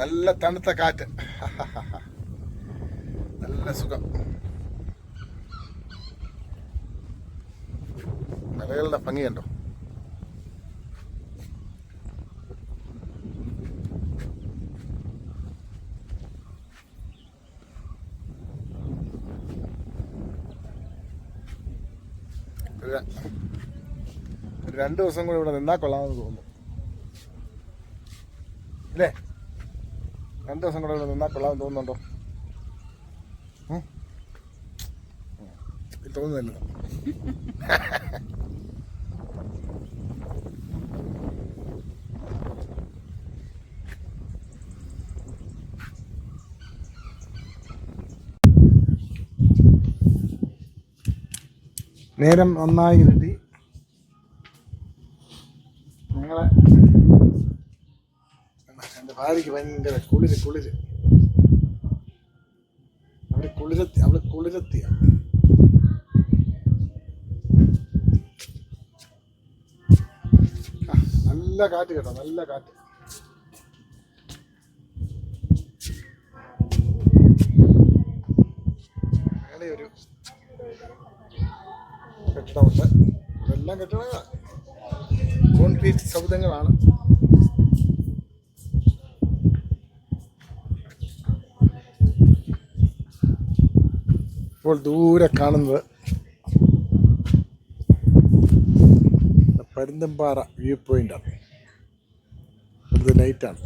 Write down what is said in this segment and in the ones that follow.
നല്ല തണുത്ത കാറ്റ്, നല്ല സുഖം. മലകളുടെ ഭംഗി കണ്ടോ? രണ്ടു ദിവസം കൂടി ഇവിടെ നിന്നാ കൊള്ളാമെന്ന് തോന്നുന്നു അല്ലേ? 2 ദിവസം കൂടെ ഇവിടെ നിന്നാ കൊള്ളാമെന്ന് തോന്നുന്നുണ്ടോ? തോന്നുന്നില്ല. നേരം നന്നായി കിട്ടി. ഞങ്ങളെ എൻ്റെ ഭാര്യയ്ക്ക് ഭയങ്കര കുളിര് അവള് കുളിരെത്തിയ നല്ല കാറ്റ് കേട്ടോ, നല്ല കാറ്റ്. മേലെ ഒരു കെട്ടിടമുണ്ട്. ഇതെല്ലാം കെട്ടിടങ്ങളാണ്, കോൺക്രീറ്റ് സൗധങ്ങളാണ്. ഇപ്പോൾ ദൂരെ കാണുന്നത് പരുന്തംപാറ വ്യൂ പോയിന്റാണ്. ഇത് നൈറ്റാണ്.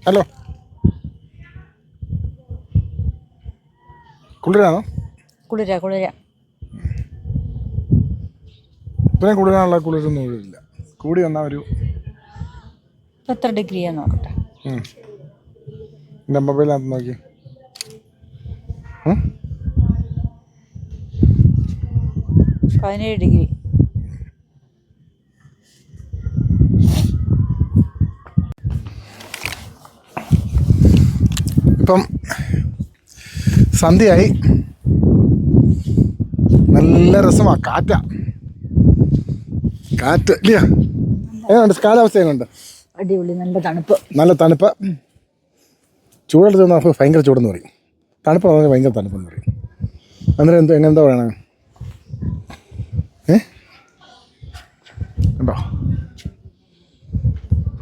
ഹലോ, കുളിരാണോ? കുളിര ഇത്രയും കുളിരാനുള്ള കുളിരൊന്നും ഇല്ല. കൂടി വന്നാൽ ഒരു എത്ര ഡിഗ്രിയാ നോക്കട്ടെ. എൻ്റെ മൊബൈലിനകത്ത് നോക്കി. 17 ഡിഗ്രി. ഇപ്പം സന്ധ്യയായി, നല്ല രസമാണ്. കാറ്റ് ഇല്ല? എങ്ങനെയുണ്ട് കാലാവസ്ഥ? എങ്ങനെയുണ്ട്? അടിപൊളി, നല്ല തണുപ്പ്. ചൂടെടുത്ത് നമുക്ക് ഭയങ്കര ചൂടെന്ന് പറയും, തണുപ്പ് പറഞ്ഞാൽ ഭയങ്കര തണുപ്പെന്ന് പറയും. അന്നേരം എങ്ങനെന്താ പറയണേ? ഉണ്ടോ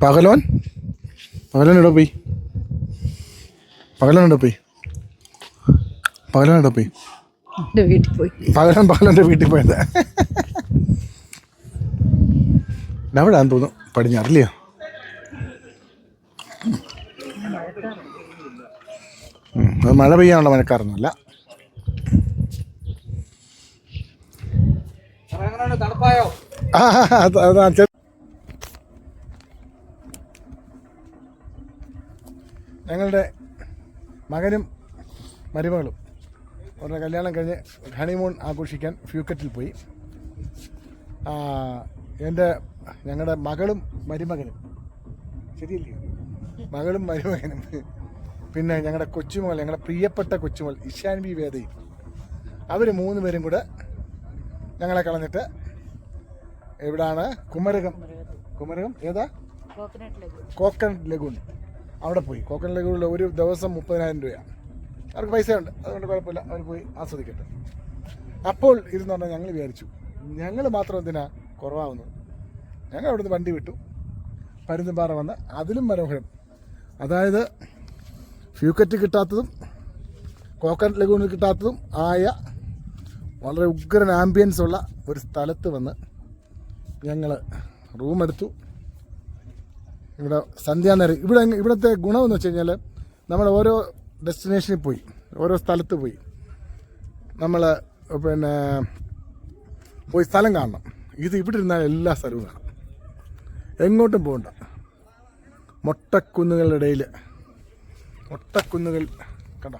പകലോൻ പോയി പകലൻ്റെ വീട്ടിൽ പോയത്. എവിടെയാന്ന് തോന്നുന്നു, പടിഞ്ഞാറില്ലയോ? അത് മഴ പെയ്യാനുള്ള മഴക്കാരൊന്നുമല്ല. ഞങ്ങളുടെ മകനും മരുമകളും അവരുടെ കല്യാണം കഴിഞ്ഞ് ഹണിമൂൺ ആഘോഷിക്കാൻ ഫ്യൂക്കറ്റിൽ പോയി. ഞങ്ങളുടെ മകളും മരുമകനും, ശരിയല്ലേ? മകളും മരുമകനും, പിന്നെ ഞങ്ങളുടെ കൊച്ചുമോൾ, ഞങ്ങളുടെ പ്രിയപ്പെട്ട കൊച്ചുമോൾ ഇഷാൻബി വേദയും, അവർ 3 പേരും കൂടെ ഞങ്ങളെ കളഞ്ഞിട്ട് എവിടാണ്? കുമരകം ഏതാ? Coconut lagoon. അവിടെ പോയി. കോക്കനട്ട് ലഗൂണിൽ ഒരു ദിവസം 30,000 രൂപയാണ്. അവർക്ക് പൈസയുണ്ട്, അതുകൊണ്ട് കുഴപ്പമില്ല, അവർ പോയി ആസ്വദിക്കട്ടെ. അപ്പോൾ ഇതെന്ന് പറഞ്ഞാൽ ഞങ്ങൾ വിചാരിച്ചു, ഞങ്ങൾ മാത്രം എന്തിനാ കുറവാകുന്നത്? ഞങ്ങൾ അവിടുന്ന് വണ്ടി വിട്ടു, പരുന്തുംപാറ വന്ന് അതിലും മനോഹരം, അതായത് ഫ്യൂക്കറ്റ് കിട്ടാത്തതും കോക്കനട്ട് ലഗൂണിൽ കിട്ടാത്തതും ആയ വളരെ ഉഗ്രൻ ആംബിയൻസ് ഉള്ള ഒരു സ്ഥലത്ത് വന്ന് ഞങ്ങൾ റൂമെടുത്തു. ഇവിടെ സന്ധ്യാനേരം ഇവിടുത്തെ ഗുണമെന്ന് വെച്ച് കഴിഞ്ഞാൽ നമ്മൾ ഓരോ ഡെസ്റ്റിനേഷനിൽ പോയി, ഓരോ സ്ഥലത്ത് പോയി നമ്മൾ പോയി സ്ഥലം കാണണം. ഇവിടെ ഇരുന്നാൽ എല്ലാ സ്ഥലവും കാണാം, എങ്ങോട്ടും പോകണ്ട. മൊട്ടക്കുന്നുകളുടെ ഇടയിൽ മൊട്ടക്കുന്നുകൾ കണ്ടോ,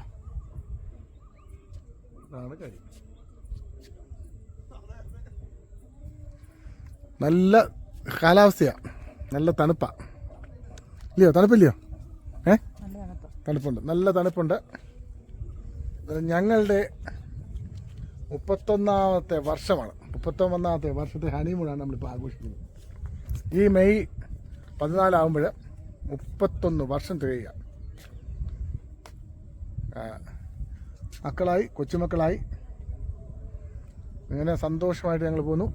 ഇതാണ് കാര്യം. നല്ല കാലാവസ്ഥയാണ്, നല്ല തണുപ്പാണ്. ഇല്ലയോ? തണുപ്പില്ലയോ? നല്ല തണുപ്പ്. തണുപ്പുണ്ട്, നല്ല തണുപ്പുണ്ട്. ഞങ്ങളുടെ 31ാമത്തെ വർഷമാണ്. 31ാമത്തെ വർഷത്തെ ഹണിമൂണാണ് നമ്മളിപ്പോൾ ആഘോഷിക്കുന്നത്. ഈ മെയ് 14 ആകുമ്പോൾ 31 വർഷം തികയുക. മക്കളായി, കൊച്ചുമക്കളായി, ഇങ്ങനെ സന്തോഷമായിട്ട് ഞങ്ങൾ പോന്നു.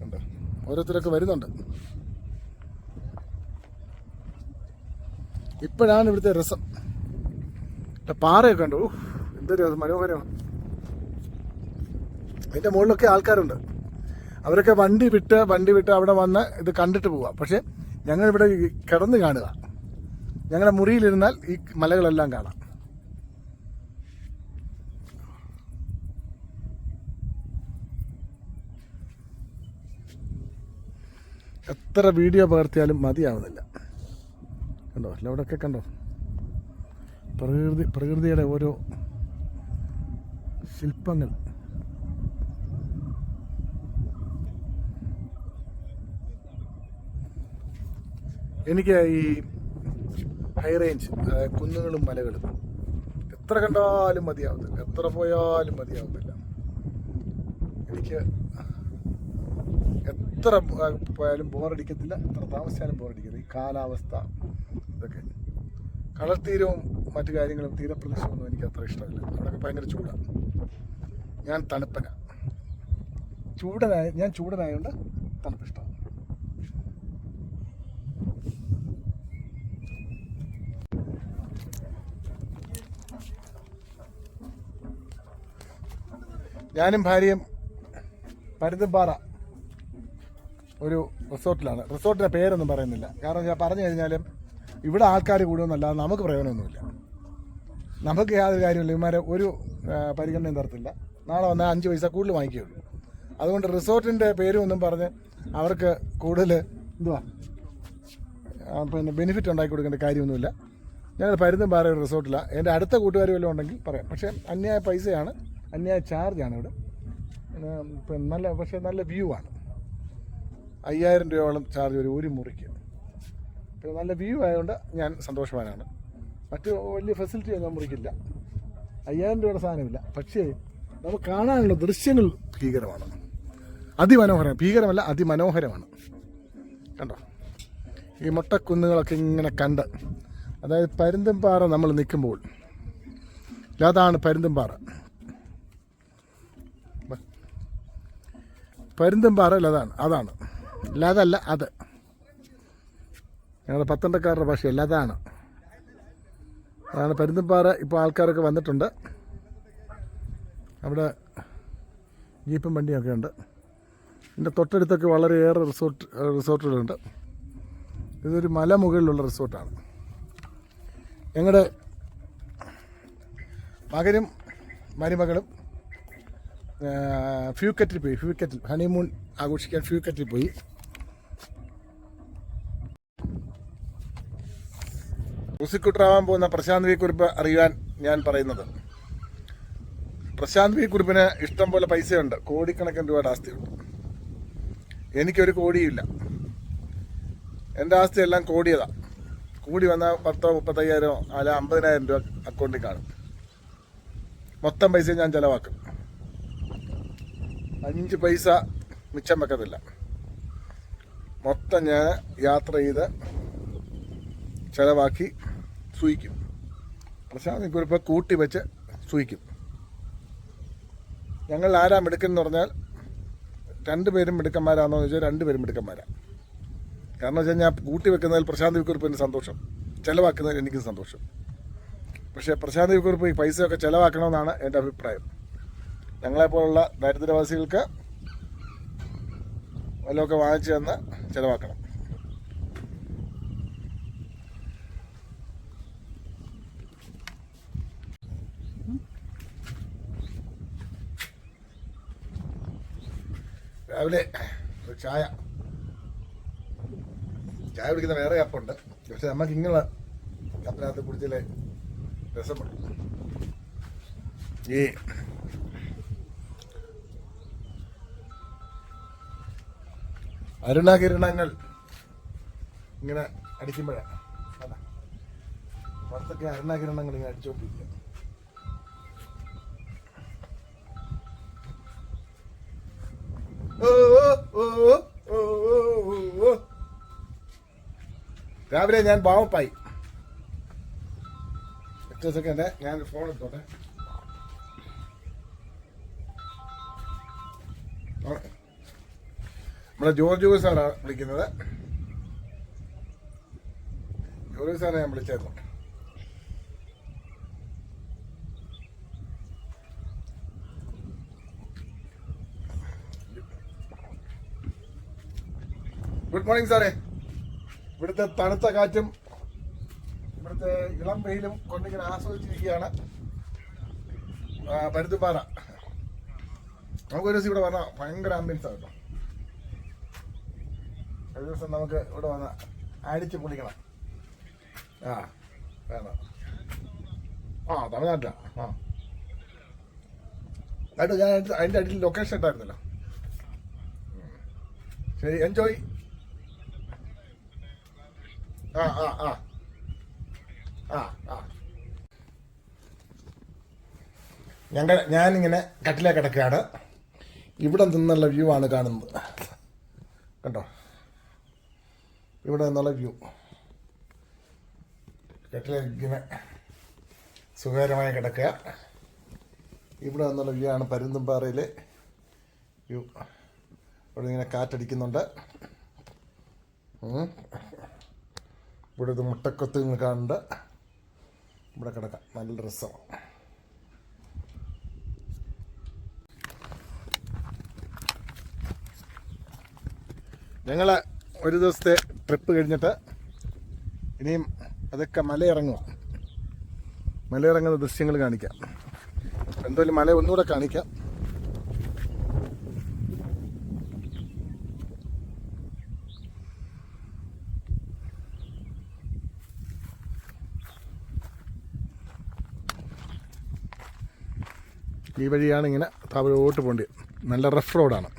ഉണ്ട്, ഓരോരുത്തരൊക്കെ വരുന്നുണ്ട്. ഇപ്പോഴാണ് ഇവിടുത്തെ രസം. പാറയൊക്കെ ഉണ്ട്. എന്തൊരു മനോഹരമാണ്. അതിൻ്റെ മുകളിലൊക്കെ ആൾക്കാരുണ്ട്. അവരൊക്കെ വണ്ടി വിട്ട് അവിടെ വന്ന് ഇത് കണ്ടിട്ട് പോവാം. പക്ഷേ ഞങ്ങളിവിടെ കിടന്ന് കാണുക. ഞങ്ങളുടെ മുറിയിലിരുന്നാൽ ഈ മലകളെല്ലാം കാണാം. എത്ര വീഡിയോ പകർത്തിയാലും മതിയാവുന്നില്ല. കണ്ടോ, അവിടെയൊക്കെ കണ്ടോ പ്രകൃതിയുടെ ഓരോ ശില്പങ്ങൾ. എനിക്ക് ഈ ഹൈ റേഞ്ച്, കുന്നുകളും മലകളും എത്ര കണ്ടാലും മതിയാവുന്നില്ല, എത്ര പോയാലും മതിയാവുന്നില്ല. എനിക്ക് എത്ര പോയാലും ബോറടിക്കത്തില്ല, എത്ര താമസിച്ചാലും ബോറടിക്കത്തില്ല. ഈ കാലാവസ്ഥ, ഇതൊക്കെ കടൽത്തീരവും മറ്റു കാര്യങ്ങളും തീരപ്രദേശമൊന്നും എനിക്ക് അത്ര ഇഷ്ടമല്ല. അവിടെയൊക്കെ ഭയങ്കര ചൂടാണ്. ഞാൻ തണുപ്പനാണ്. ഞാൻ ചൂടനായതുകൊണ്ട് തണുപ്പ് ഇഷ്ടമാണ്. ഞാനും ഭാര്യയും പരുന്തുംപാറ ഒരു റിസോർട്ടിലാണ്. റിസോർട്ടിൻ്റെ പേരൊന്നും പറയുന്നില്ല, കാരണം ഞാൻ പറഞ്ഞു കഴിഞ്ഞാലും ഇവിടെ ആൾക്കാർ കൂടുമെന്നല്ലാതെ നമുക്ക് പ്രയോജനമൊന്നുമില്ല. നമുക്ക് യാതൊരു കാര്യമില്ല. ഇവന്മാരെ ഒരു പരിഗണനയും തരത്തില്ല. നാളെ വന്നാൽ 5 പൈസ കൂടുതൽ വാങ്ങിക്കുകയുള്ളൂ. അതുകൊണ്ട് റിസോർട്ടിൻ്റെ പേരും ഒന്നും പറഞ്ഞ് അവർക്ക് കൂടുതൽ പിന്നെ ബെനിഫിറ്റ് ഉണ്ടാക്കി കൊടുക്കേണ്ട കാര്യമൊന്നുമില്ല. ഞങ്ങൾ പരുന്തുംപാറ ഒരു റിസോർട്ടിലാണ്. എൻ്റെ അടുത്ത കൂട്ടുകാർ വല്ലതും ഉണ്ടെങ്കിൽ പറയാം. പക്ഷേ അന്യായ പൈസയാണ്, അന്യായ ചാർജാണ് ഇവിടെ. പിന്നെ പക്ഷേ നല്ല വ്യൂ ആണ്. 5000 രൂപയോളം ചാർജ് വരും ഒരു മുറിക്ക്. പിന്നെ നല്ല വ്യൂ ആയതുകൊണ്ട് ഞാൻ സന്തോഷവാനാണ്. മറ്റ് വലിയ ഫെസിലിറ്റി ഒന്നും മുറിക്കില്ല. 5000 രൂപയുടെ സാധനമില്ല. പക്ഷേ നമുക്ക് കാണാനുള്ള ദൃശ്യങ്ങൾ ഭീകരമാണ്, അതിമനോഹരം. ഭീകരമല്ല, അതിമനോഹരമാണ്. കണ്ടോ, ഈ മൊട്ടക്കുന്നുകളൊക്കെ ഇങ്ങനെ കണ്ട്, അതായത് പരുന്തുംപാറ നമ്മൾ നിൽക്കുമ്പോൾ അതാണ് പരുന്തുംപാറ. പരുന്തുംപാറ അതാണ് ലതല്ല, അത് ഞങ്ങളുടെ പത്തനംതിട്ടക്കാരുടെ ഭാഷയല്ല, അതാണ് പരുന്തുംപാറ. ഇപ്പോൾ ആൾക്കാരൊക്കെ വന്നിട്ടുണ്ട്. അവിടെ ജീപ്പും വണ്ടിയൊക്കെ ഉണ്ട്. ഇതിൻ്റെ തൊട്ടടുത്തൊക്കെ വളരെയേറെ റിസോർട്ടുകളുണ്ട്. ഇതൊരു മലമുകളിലുള്ള റിസോർട്ടാണ്. ഞങ്ങളുടെ മകനും മരുമകളും ഫ്യൂക്കറ്റിൽ ഹണിമൂൺ ആഘോഷിക്കാൻ ഫ്യൂക്കറ്റിൽ പോയി. പ്രോസിക്യൂട്ടറാവാൻ പോകുന്ന പ്രശാന്ത് വി കുറുപ്പ് അറിയാൻ ഞാൻ പറയുന്നത്, പ്രശാന്ത് വി കുറുപ്പിന് ഇഷ്ടം പോലെ പൈസയുണ്ട്, കോടിക്കണക്കിന് രൂപയുടെ ആസ്തിയുണ്ട്. എനിക്കൊരു കോടിയില്ല. എൻ്റെ ആസ്തിയെല്ലാം കോടിയതാണ്. കൂടി വന്നാൽ 10,000, 35,000 അല്ല 50,000 രൂപ അക്കൗണ്ടിൽ കാണും. മൊത്തം പൈസ ഞാൻ ചിലവാക്കും. 5 പൈസ മിച്ചം വെക്കത്തില്ല. മൊത്തം ഞാൻ യാത്ര ചെയ്ത് ചിലവാക്കി സൂയിക്കും. പ്രശാന്ത് കുറിപ്പ് കൂട്ടി വെച്ച് സൂയിക്കും. ഞങ്ങൾ ആരാ മിടുക്കെന്ന് പറഞ്ഞാൽ 2 പേരും മിടുക്കന്മാരാണെന്ന് ചോദിച്ചാൽ 2 പേരും മിടുക്കന്മാരാണ്. കാരണം വെച്ചാൽ ഞാൻ കൂട്ടി വെക്കുന്നതിൽ പ്രശാന്ത് കുറിപ്പിന് സന്തോഷം, ചിലവാക്കുന്നതിൽ എനിക്ക് സന്തോഷം. പക്ഷേ പ്രശാന്ത് കുറിപ്പ് ഈ പൈസയൊക്കെ ചിലവാക്കണമെന്നാണ് എൻ്റെ അഭിപ്രായം. ഞങ്ങളെപ്പോലുള്ള ദരിദ്രവാസികൾക്ക് വല്ലതൊക്കെ വാങ്ങിച്ചു തന്ന് ചിലവാക്കണം. രാവിലെ ഒരു ചായ കുടിക്കുന്ന വേറെ കപ്പുണ്ട്. പക്ഷെ നമുക്ക് ഇങ്ങനെ കപ്പിനകത്ത് കുടിച്ചാലേ രസമുണ്ട്. ഈ അരുണാകിരണങ്ങൾ ഇങ്ങനെ അടിക്കുമ്പോഴാണ് പുറത്തൊക്കെ അരുണാകിരണങ്ങൾ ഇങ്ങനെ അടിച്ചോണ്ടിരിക്കുക. രാവിലെ ഞാൻ പാവപ്പായി. ഒറ്റ സെക്കൻഡ്, ഞാൻ ഫോൺ എടുത്തോട്ടെ. നമ്മളെ ജോർജ് സാറാണ് വിളിക്കുന്നത്. ജോർജ് സാറെ ഞാൻ വിളിച്ചായിരുന്നു. ഗുഡ് മോർണിംഗ് സാറേ. ഇവിടുത്തെ തണുത്ത കാറ്റും ഇവിടുത്തെ ഇളം വെയിലും കൊണ്ടിങ്ങനെ ആസ്വദിച്ചിരിക്കുകയാണ്. പരുത്തിപ്പാറ നമുക്കൊരു ദിവസം ഇവിടെ വന്നാൽ ഭയങ്കര ആംബിയൻസ് ആണ് കേട്ടോ. ഒരു ദിവസം നമുക്ക് ഇവിടെ വന്ന അടിച്ച് പൊളിക്കണം. വേണം. തമിഴ്നാട്ടിലാ. കേട്ടോ, ഞാൻ അതിൻ്റെ അടിയിൽ ലൊക്കേഷൻ ഇട്ടായിരുന്നല്ലോ. ശരി, എൻജോയ്. ഞാനിങ്ങനെ കട്ടിലേ കിടക്കുകയാണ്. ഇവിടെ നിന്നുള്ള വ്യൂ ആണ് കാണുന്നത്. കണ്ടോ, ഇവിടെ നിന്നുള്ള വ്യൂ. കട്ടിലിങ്ങനെ സുഖകരമായി കിടക്കുക. ഇവിടെ നിന്നുള്ള വ്യൂ ആണ് പരുന്തുംപാറയിലെ വ്യൂ. ഇവിടെ ഇങ്ങനെ കാറ്റടിക്കുന്നുണ്ട്. ഇവിടെ ഇത് മുട്ടക്കൊത്ത് ഇങ്ങനെ കാണുന്നുണ്ട്. ഇവിടെ കിടക്കാം, നല്ല രസമാണ്. ഞങ്ങൾ ഒരു ദിവസത്തെ ട്രിപ്പ് കഴിഞ്ഞിട്ട് ഇനിയും അതൊക്കെ മലയിറങ്ങുന്ന ദൃശ്യങ്ങൾ കാണിക്കാം. എന്തായാലും മല ഒന്നുകൂടെ കാണിക്കാം. ഈ വഴിയാണ് ഇങ്ങനെ താഴോട്ട് പോകേണ്ടത്. നല്ല റഫ് റോഡാണ്.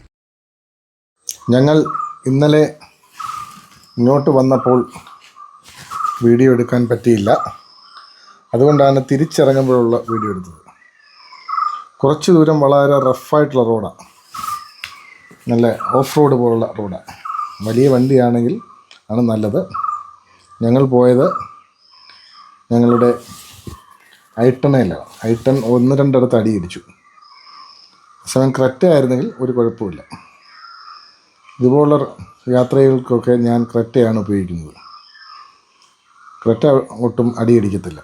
ഞങ്ങൾ ഇന്നലെ ഇങ്ങോട്ട് വന്നപ്പോൾ വീഡിയോ എടുക്കാൻ പറ്റിയില്ല. അതുകൊണ്ടാണ് തിരിച്ചിറങ്ങുമ്പോഴുള്ള വീഡിയോ എടുത്തത്. കുറച്ച് ദൂരം വളരെ റഫായിട്ടുള്ള റോഡാണ്. നല്ല ഓഫ് റോഡ് പോലുള്ള റോഡാണ്. വലിയ വണ്ടിയാണെങ്കിൽ ആണ് നല്ലത്. ഞങ്ങൾ പോയത് ഞങ്ങളുടെ ഐട്ടണയിലാണ്. ഐട്ടൺ 1-2 അടിയിടിച്ചു. സമയം ക്രെറ്റ ആയിരുന്നെങ്കിൽ ഒരു കുഴപ്പമില്ല. ഇതുപോലുള്ള യാത്രകൾക്കൊക്കെ ഞാൻ ക്രെറ്റയാണ് ഉപയോഗിക്കുന്നത്. ക്രെറ്റ ഒട്ടും അടിയടിക്കത്തില്ല.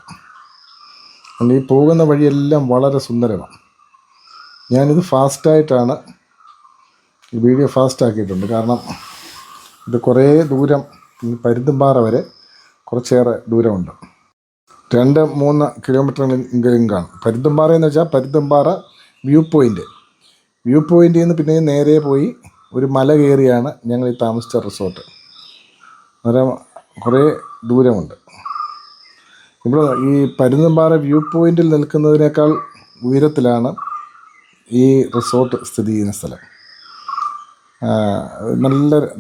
ഈ പോകുന്ന വഴിയെല്ലാം വളരെ സുന്ദരമാണ്. ഞാനിത് ഫാസ്റ്റായിട്ടാണ് ഈ വീഡിയോ ഫാസ്റ്റാക്കിയിട്ടുണ്ട്. കാരണം ഇത് കുറേ ദൂരം, പരുന്തുംപാറ വരെ കുറച്ചേറെ ദൂരമുണ്ട്. 2-3 കിലോമീറ്ററെങ്കിലും കാണും. പരുന്തുംപാറ എന്ന് വെച്ചാൽ പരുന്തുംപാറ വ്യൂ പോയിന്റിൽ നിന്ന് പിന്നെ നേരെ പോയി ഒരു മല കയറിയാണ് ഞങ്ങൾ ഈ താമസിച്ച റിസോർട്ട്. അന്നേരം കുറേ ദൂരമുണ്ട്. ഇവിടെ ഈ പരുന്തുംപാറ വ്യൂ പോയിന്റിൽ നിൽക്കുന്നതിനേക്കാൾ ഉയരത്തിലാണ് ഈ റിസോർട്ട് സ്ഥിതി ചെയ്യുന്ന സ്ഥലം.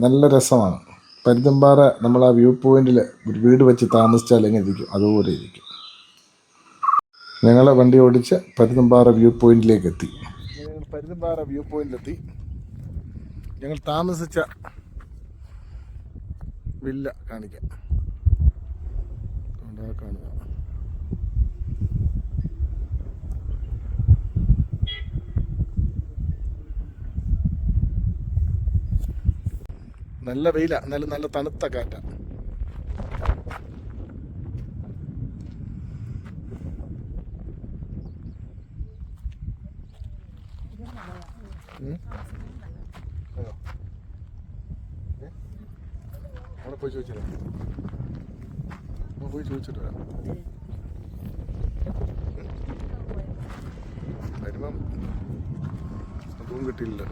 നല്ല രസമാണ്. പരുന്തുംപാറ നമ്മൾ ആ വ്യൂ പോയിന്റിൽ ഒരു വീട് വെച്ച് താമസിച്ചാൽ എങ്ങനെ ഇരിക്കും, അതുപോലെ ഇരിക്കും. ഞങ്ങൾ വണ്ടി ഓടിച്ച് പരുന്തുംപാറ വ്യൂ പോയിന്റിലേക്ക് എത്തി. പരുന്തുംപാറ വ്യൂ പോയിന്റിലെത്തി. ഞങ്ങൾ താമസിച്ച വില്ല കാണിക്കാം. കാണുക, നല്ല വെയിലാണ്, എന്നാലും നല്ല തണുത്ത കാറ്റാണ്. അവിടെ പോയി ചോദിച്ചിട്ട് വരാം. വരുമ്പം അതും കിട്ടിയില്ല.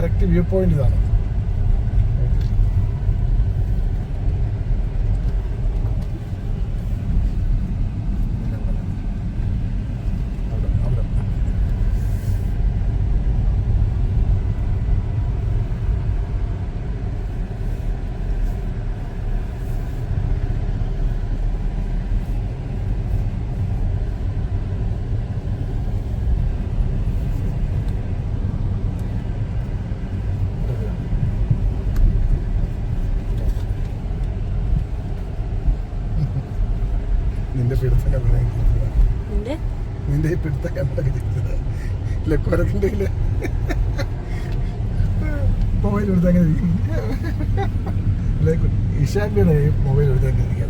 കറക്റ്റ് വ്യൂ പോയിന്റ് ഇതാണ്. നിന്റെ പിടുത്തം നിന്റെ ഈ പിടുത്തം കണ്ടൊക്കെ ചെയ്തത് ഇല്ല കൊരത്തിന്റെ മൊബൈൽ എടുത്ത് അങ്ങനെ ഇരിക്കും. ഇഷാന്റെ മൊബൈൽ എടുത്ത് അങ്ങനെ ഇരിക്കാൻ.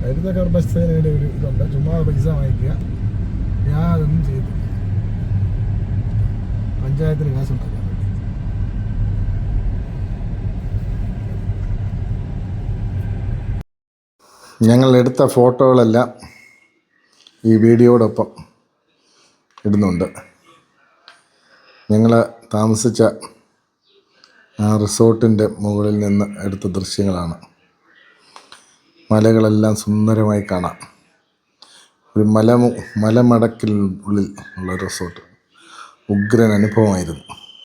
ഹരിത കർമ്മസേനയുടെ ഒരു ഇതുണ്ട്. ചുമ്മാ പൈസ വാങ്ങിക്കുക, യാതൊന്നും ചെയ്തില്ല. പഞ്ചായത്തിന് കാശുണ്ടാക്കാൻ വേണ്ടി. ഞങ്ങൾ എടുത്ത ഫോട്ടോകളെല്ലാം ഈ വീഡിയോടൊപ്പം ഇടുന്നുണ്ട്. ഞങ്ങൾ താമസിച്ച ആ റിസോർട്ടിൻ്റെ മുകളിൽ നിന്ന് എടുത്ത ദൃശ്യങ്ങളാണ്. മലകളെല്ലാം സുന്ദരമായി കാണാം. ഒരു മലമടക്കിൽ ഉള്ളിൽ ഉള്ള റിസോർട്ട്. ഉഗ്രൻ അനുഭവമായിരുന്നു.